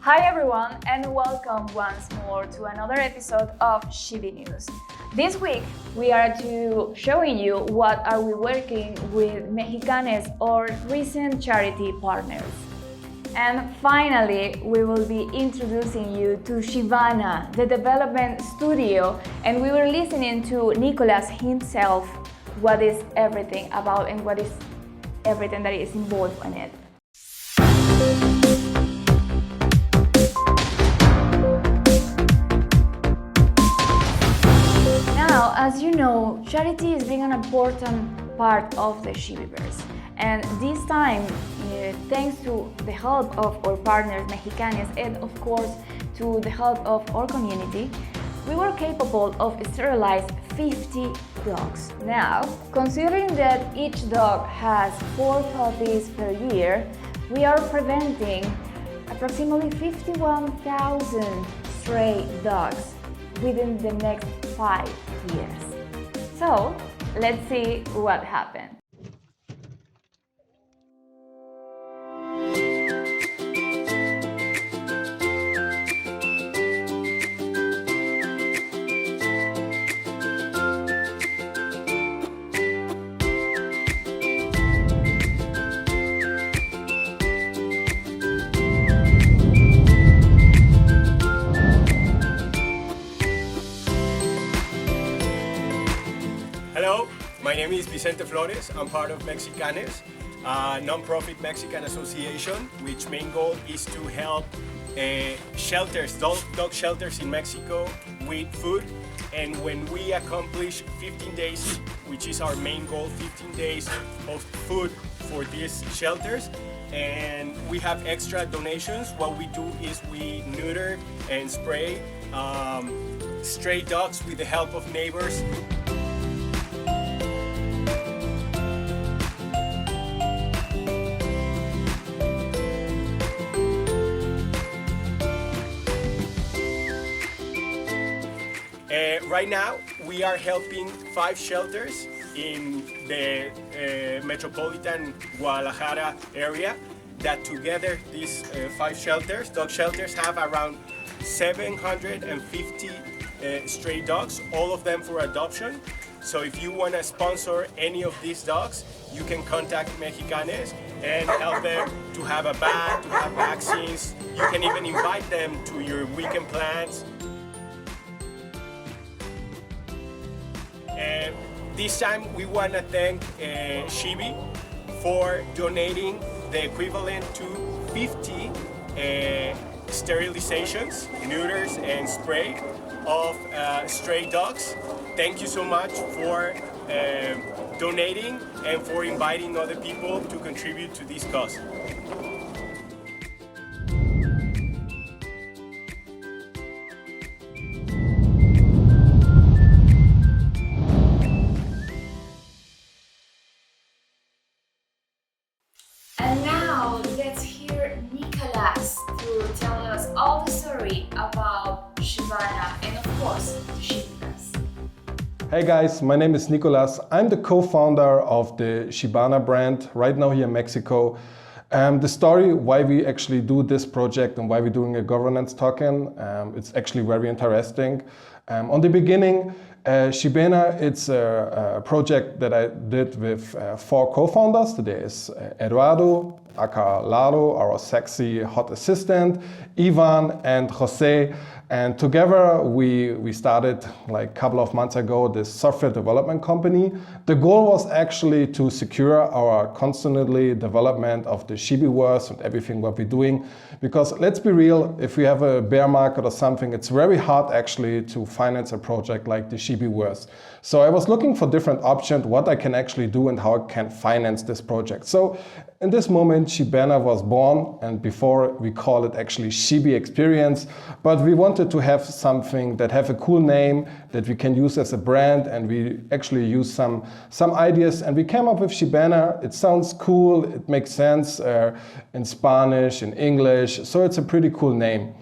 Hi everyone, and welcome once more to another episode of Shibby News. This week we are showing you what are we working with Mexicanes or recent charity partners. And finally, we will be introducing you to Shibena, the development studio, and we were listening to Nicolas himself, what is everything about and what is everything that is involved in it. Now, as you know, charity is being an important part of the ShibbyVerse. And this time, thanks to the help of our partners, Mexicanes, and of course to the help of our community, we were capable of sterilize 50 dogs. Now, considering that each dog has 4 puppies per year, we are preventing approximately 51,000 stray dogs within the next 5 years. So, let's see what happened. Hello, my name is Vicente Flores. I'm part of Mexicanes, a non-profit Mexican association, which main goal is to help shelters, dog shelters in Mexico with food. And when we accomplish 15 days, which is our main goal, 15 days of food for these shelters, and we have extra donations, what we do is we neuter and spray stray dogs with the help of neighbors. Right now, we are helping 5 shelters in the metropolitan Guadalajara area. That together, these 5 shelters, dog shelters, have around 750 stray dogs, all of them for adoption. So if you want to sponsor any of these dogs, you can contact Mexicanes and help them to have a bath, to have vaccines. You can even invite them to your weekend plans. This time we want to thank Shibby for donating the equivalent to 50 sterilizations, neuters and spray of stray dogs. Thank you so much for donating and for inviting other people to contribute to this cause. And now let's hear Nicolas to tell us all the story about Shibena and of course the ShibbyVerse. Hey guys, my name is Nicolas. I'm the co-founder of the Shibena brand right now here in Mexico. The story why we actually do this project and why we're doing a governance token, it's actually very interesting. On the beginning, Shibena, it's a project that I did with 4 co-founders. There is Eduardo, aka Lalo, our sexy hot assistant, Ivan and Jose. And together we started like a couple of months ago this software development company. The goal was actually to secure our constantly development of the ShibbyVerse and everything what we're doing. Because let's be real, if we have a bear market or something, it's very hard actually to finance a project like the ShibbyVerse. So I was looking for different options, what I can actually do and how I can finance this project. So in this moment, Shibena was born, and before we call it actually Shibby Experience, but we wanted to have something that have a cool name that we can use as a brand, and we actually use some ideas, and we came up with Shibena. It sounds cool, it makes sense in Spanish, in English, so it's a pretty cool name.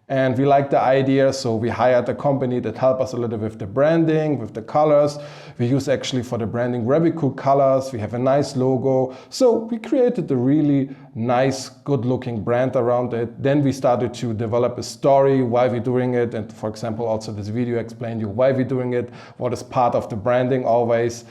And we liked the idea, so we hired a company that helped us a little with the branding, with the colors. We use actually for the branding very cool colors. We have a nice logo. So we created a really nice, good looking brand around it. Then we started to develop a story, why we're doing it. And for example, also this video explained you why we're doing it, what is part of the branding always.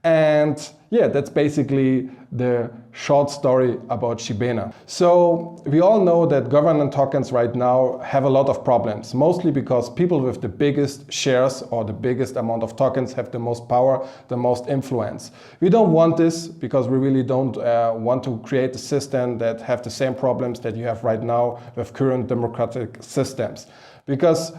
And yeah, that's basically the short story about Shibena. So we all know that governance tokens right now have a lot of problems, mostly because people with the biggest shares or the biggest amount of tokens have the most power, the most influence. We don't want this because we really don't want to create a system that have the same problems that you have right now with current democratic systems. Because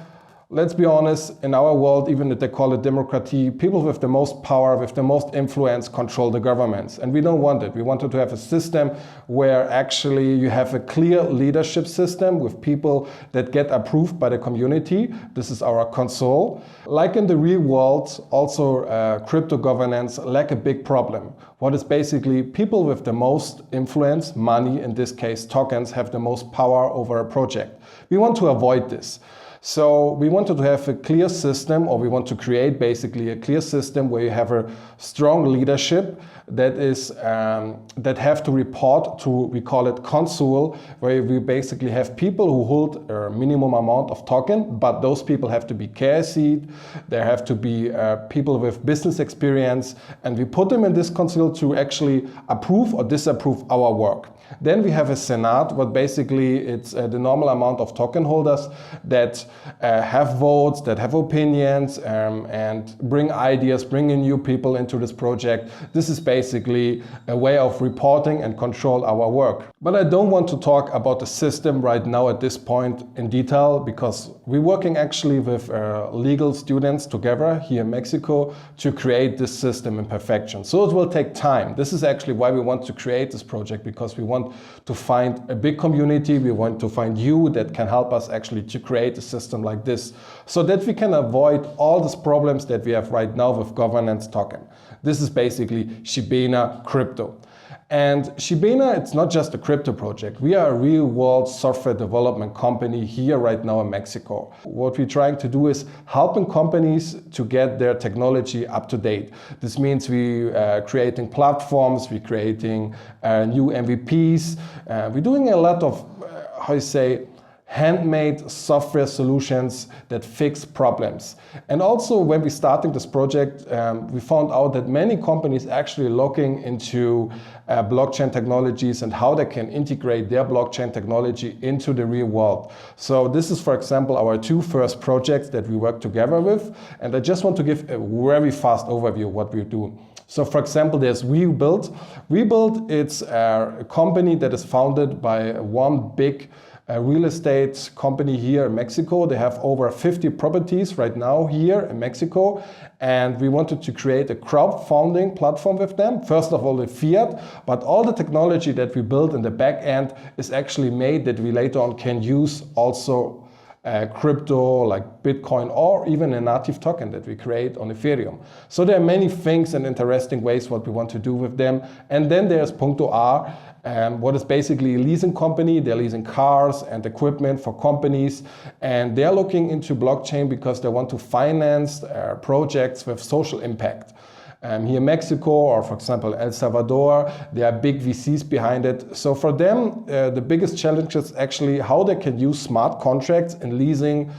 let's be honest, in our world, even if they call it democracy, people with the most power, with the most influence control the governments. And we don't want it. We wanted to have a system where actually you have a clear leadership system with people that get approved by the community. This is our console. Like in the real world, also crypto governance lack a big problem. What is basically people with the most influence, money, in this case tokens, have the most power over a project. We want to avoid this. So we wanted to have a clear system, or we want to create basically a clear system where you have a strong leadership that is that have to report to, we call it console, where we basically have people who hold a minimum amount of token, but those people have to be KYC'd, there have to be people with business experience, and we put them in this console to actually approve or disapprove our work. Then we have a Senate, what basically it's the normal amount of token holders that have votes, that have opinions, and bring ideas, bring in new people into this project. This is basically a way of reporting and control our work. But I don't want to talk about the system right now at this point in detail, because we're working actually with legal students together here in Mexico to create this system in perfection. So it will take time. This is actually why we want to create this project, because we want to find a big community. We want to find you that can help us actually to create a system like this, so that we can avoid all these problems that we have right now with governance token. This is basically Shibena crypto. And Shibena, it's not just a crypto project. We are a real world software development company here right now in Mexico. What we're trying to do is helping companies to get their technology up to date. This means we creating platforms, we're creating new MVPs. We're doing a lot of, how you say, handmade software solutions that fix problems. And also when we started this project, we found out that many companies actually looking into blockchain technologies and how they can integrate their blockchain technology into the real world. So this is, for example, our two first projects that we work together with. And I just want to give a very fast overview of what we do. So for example, there's WeBuild. WeBuild, it's a company that is founded by one big real estate company here in Mexico. They have over 50 properties right now here in Mexico, and we wanted to create a crowdfunding platform with them. First of all, the fiat, but all the technology that we built in the back end is actually made that we later on can use also crypto like Bitcoin, or even a native token that we create on Ethereum. So there are many things and interesting ways what we want to do with them. And then there's Punto R, what is basically a leasing company. They're leasing cars and equipment for companies, and they're looking into blockchain because they want to finance projects with social impact. Here in Mexico, or for example El Salvador, there are big VCs behind it. So for them, the biggest challenge is actually how they can use smart contracts in leasing,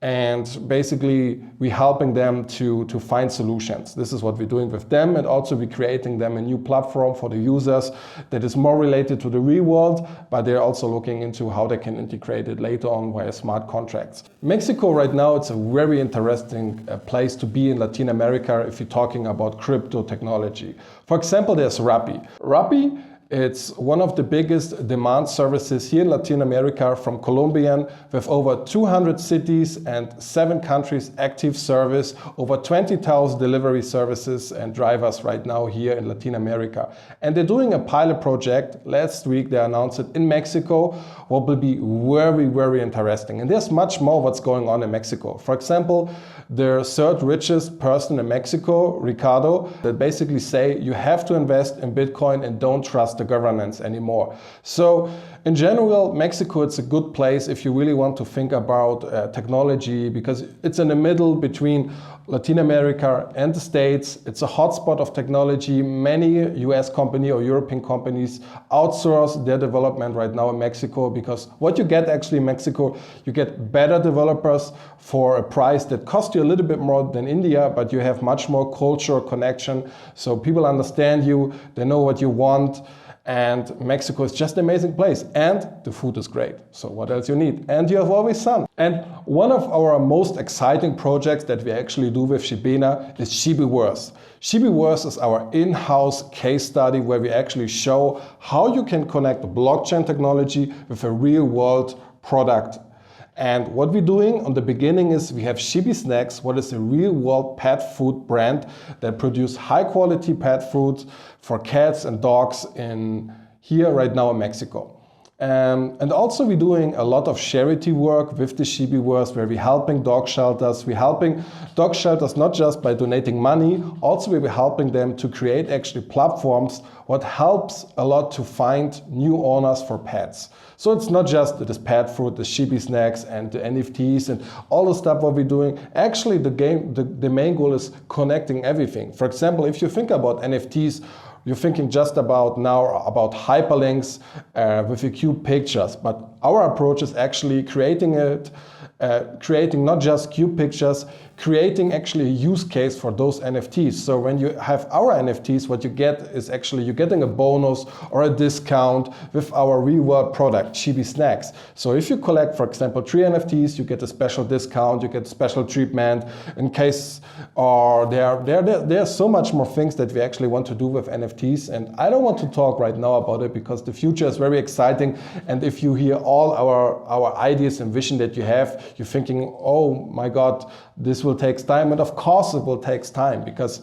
and basically we're helping them to find solutions. This is what we're doing with them, and also we're creating them a new platform for the users that is more related to the real world, but they're also looking into how they can integrate it later on via smart contracts. Mexico right now, it's a very interesting place to be in Latin America if you're talking about crypto technology. For example, there's Rappi. Rappi, it's one of the biggest demand services here in Latin America from Colombian, with over 200 cities and 7 countries active service, over 20,000 delivery services and drivers right now here in Latin America. And they're doing a pilot project. Last week they announced it in Mexico, what will be very, very interesting. And there's much more what's going on in Mexico. For example, the third richest person in Mexico, Ricardo, that basically say you have to invest in Bitcoin and don't trust the governance anymore. So in general, Mexico, it's a good place if you really want to think about technology, because it's in the middle between Latin America and the States. It's a hotspot of technology. Many US companies or European companies outsource their development right now in Mexico, because what you get actually in Mexico, you get better developers for a price that costs you a little bit more than India, but you have much more cultural connection. So people understand you, they know what you want. And Mexico is just an amazing place, and the food is great. So what else you need? And you have always sun. And one of our most exciting projects that we actually do with Shibena is ShibbyVerse. ShibbyVerse is our in-house case study where we actually show how you can connect blockchain technology with a real-world product. And what we're doing on the beginning is we have Shibby Snacks, what is a real-world pet food brand that produce high-quality pet food for cats and dogs in here right now in Mexico. And also we're doing a lot of charity work with the ShibbyVerse, where we're helping dog shelters. We're helping dog shelters not just by donating money, also we're helping them to create actually platforms, what helps a lot to find new owners for pets. So it's not just this pet food, the Shibby Snacks and the NFTs and all the stuff what we're doing. Actually the main goal is connecting everything. For example, if you think about NFTs, you're thinking just about hyperlinks with a cute pictures, but our approach is actually creating not just cute pictures, creating actually a use case for those NFTs. So when you have our NFTs, what you get is actually you're getting a bonus or a discount with our real-world product, Shibby Snacks. So if you collect, for example, 3 NFTs, you get a special discount, you get special treatment in case, or there are so much more things that we actually want to do with NFTs. And I don't want to talk right now about it because the future is very exciting. And if you hear all our ideas and vision that you have, you're thinking, oh my God, this will take time. And of course it will take time, because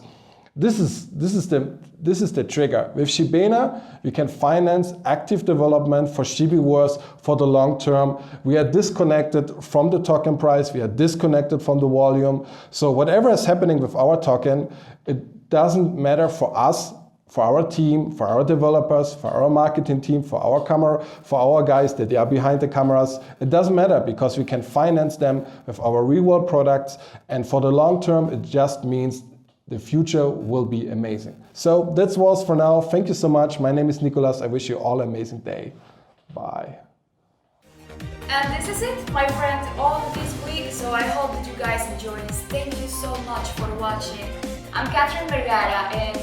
this is the trigger. With Shibena, we can finance active development for ShibbyVerse for the long term. We are disconnected from the token price. We are disconnected from the volume. So whatever is happening with our token, it doesn't matter for us, for our team, for our developers, for our marketing team, for our guys that are behind the cameras. It doesn't matter, because we can finance them with our real-world products. And for the long term, it just means the future will be amazing. So that was for now. Thank you so much. My name is Nicolas. I wish you all an amazing day. Bye. And this is it, my friend, all this week. So I hope that you guys enjoyed this. Thank you so much for watching. I'm Catherine Vergara, and